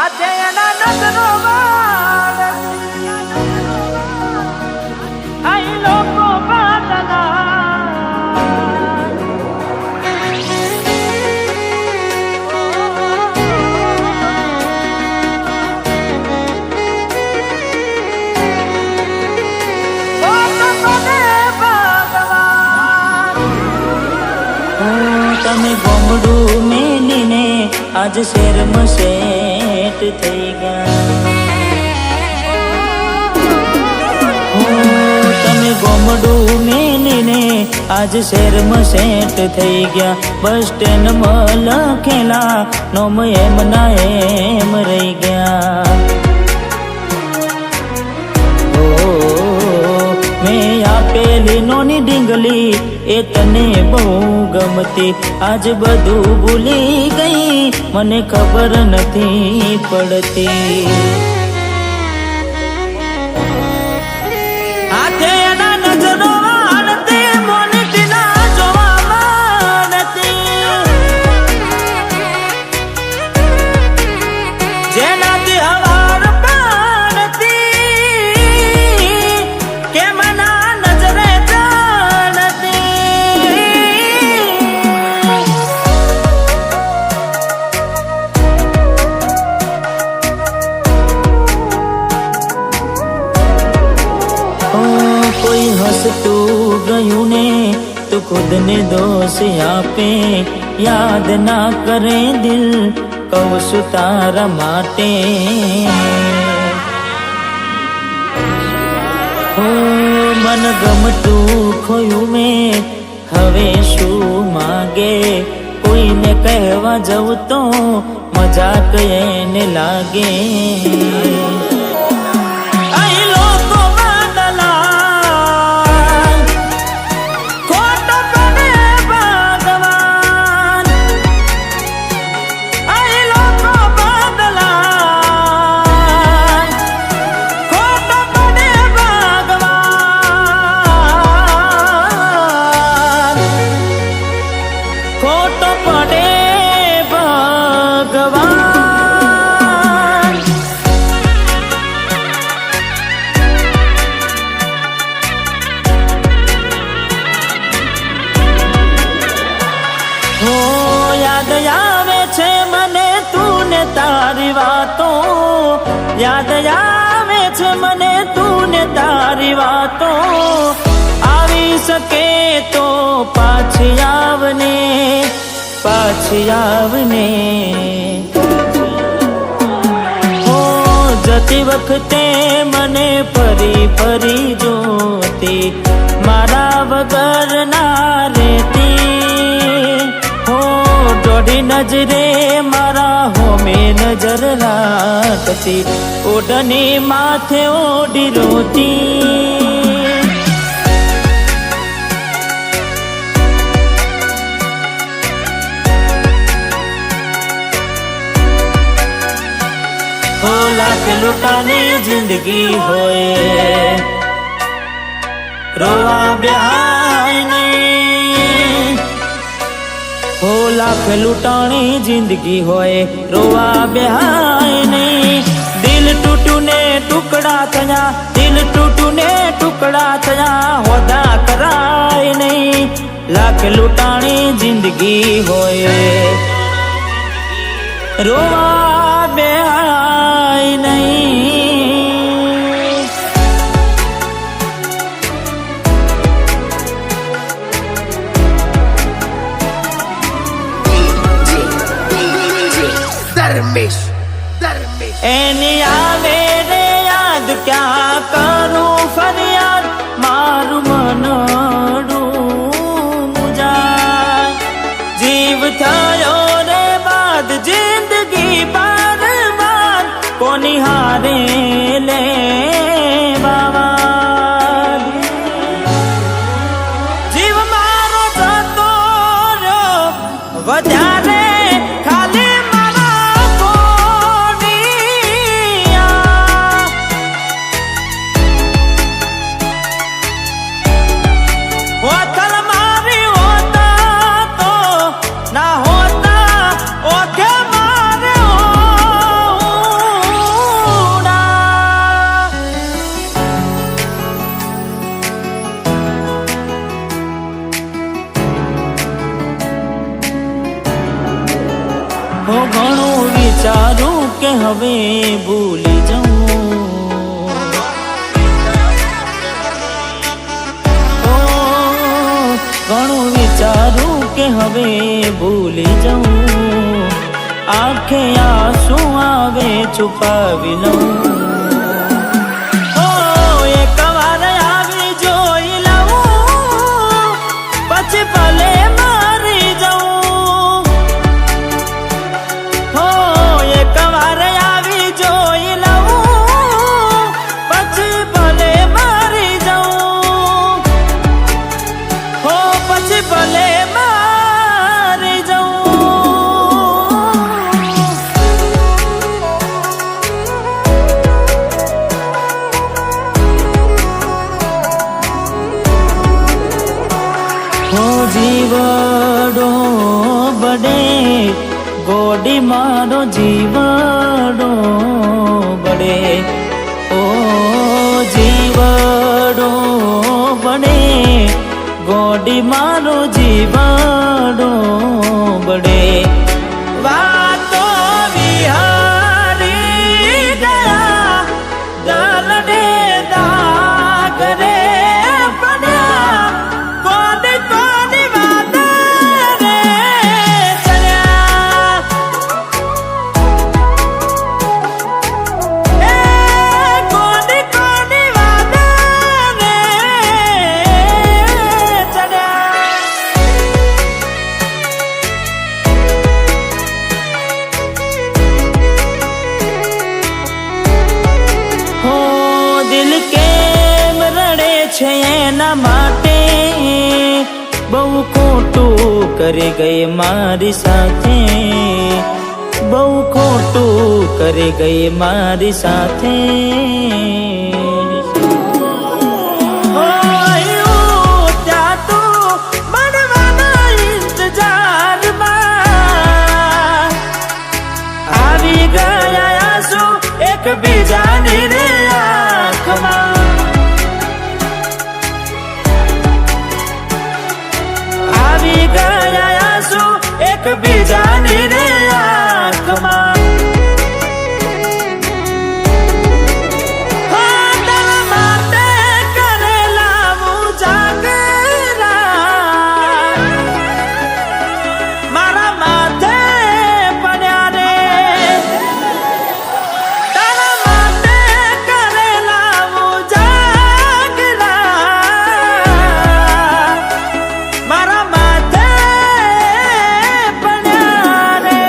આજે એના નજરો આઈ લોકો બાદના તમે ગોમડું મેલીને આજ શેરમાં સેટ થઈ ગયા. તમે ગોમડું મેલીને આજ શેરમાં સેટ થઈ ગયા. બસ સ્ટેન્ડમાં લખેલા નોમ એમ ના એમ રહી ગયા. મેં આપેલી નોની ડીંગલી એ તને બહુ ગમતી. આજ બધું ભૂલી ગઈ મને ખબર નથી પડતી. હાથે એના નજરો આડતી મોનતી ના જોવા નથી. જેનાથી હવાર પાડતી કે મના નજરે હસતું ગયું ને તું ખુદને દોષ આપે. યાદ ના કરે દિલ કહું છું તારા માટે. મન ગમતું ખોયું મેં હવે શું માગે. કોઈને કહેવા જવું તો મજાક એને લાગે. યાદ આવે છે મને તું ને તારી વાતો. યાદ આવે છે મને તું ને તારી વાતો. આવી શકે તો પાછી આવને પાછી આવને. જતી વખતે મને ફરી ફરી જોતી. મારા વગર ના રહેતી. દોઢી નજરે મારા હોમે નજર રાખતી. ઓઢની માથે ઓઢી રોતી. હો લાખ લૂંટાની જિંદગી હોય રોવા બેહાય નહીં. હો લાખ લૂંટાણી જિંદગી હોય રોવા બેહાય નહીં. દિલ તૂટ્યું ને ટુકડા થયા. દિલ તૂટ્યું ને ટુકડા થયા. હોદા કરાય નહીં. લાખ લૂંટાણી જિંદગી હોય રોવા બેહાય નહીં. એની આવે રે યાદ ક્યાં કરું ફરિયાદ. મારું મનડું મુજાય. જીવ થયો રે બાદ જિંદગી બાર બાર. કોની હારે લે બાવા. જીવ મારો જતો રહ્યો વધારે હો ઘણું વિચારું કે હવે ભૂલી જાઉં, ઘણું વિચારું કે હવે ભૂલી જાઉં, આંખે આંસુ આવે છુપાવી લઉં, એક વાર આવી જોઈ લઉં પછી ભલે મારી જાઉં, એક વાર આવી જોઈ લઉં પછી ભલે મારી જાઉં, પછી ભલે મારી જાઉં. જીવડો બડે ગોડી મારો જીવડો બડે, ઓ જીવડો બડે ગોડી મારો જીવડો બડે, વાતો વિહારી ગયા દલડે દાગ રે પડ્યા, દિલ કેમ રડે છે એના માટે, બહુ ખોટું કરી ગઈ મારી સાથે, બહુ ખોટું કરી ગઈ મારી સાથે, ત્યાં તો મળવાના ઇંતજારમાં આવી ગયા આંસુ એકબીજાની રે આવી ગયા આંસુ એકબીજાની રે આંખમાં, તારા માટે કરેલા ઉજાગરા મારા માથે પડ્યા રે, તારા માટે કરેલા ઉજાગરા મારા માથે પડ્યા રે.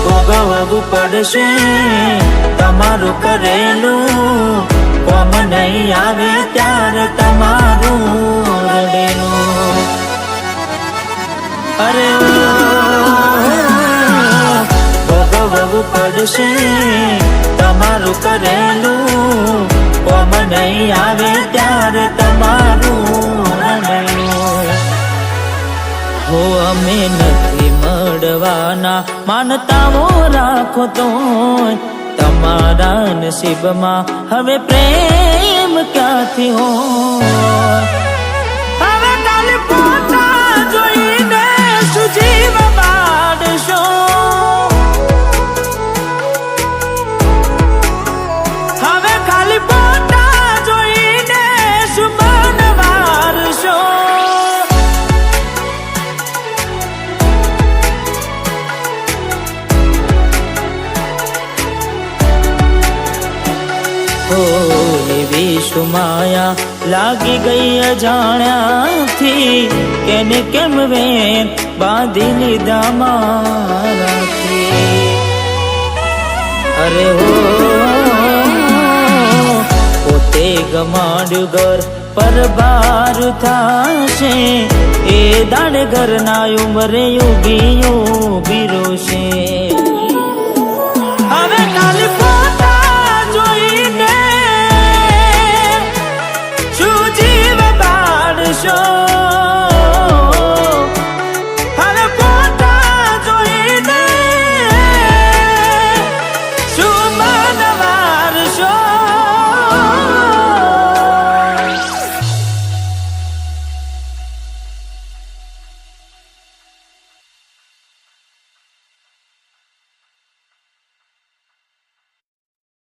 ભોગવવું પડશે તમારું કરેલું, કોમ નહીં આવે ત્યારે તમારું રડેલું, અરે ભોગવવું પડશે તમારું કરેલું, કોમ નહીં આવે ત્યારે તમારું રડેલું, હો અમે નથી મળવાના માનતાઓ રાખો તો તમારા નસીબમાં હવે પ્રેમ ક્યાંથી હોય, હવે કાલે પોતા જોઈને સુજીવ બાળશો, હવે ખાલી પોતા જોઈને સુમન વારશો, એવી સુમાયા લાગી ગઈ અજાણ્યાથી, કેને કેમ વેન બાંધી લીધા મારાથી, અરે હો પોતે ગમાડ્યું ઘર પર બાર થાશે, એ દાડે ઘરના ઉંમરે યુગી રોશે.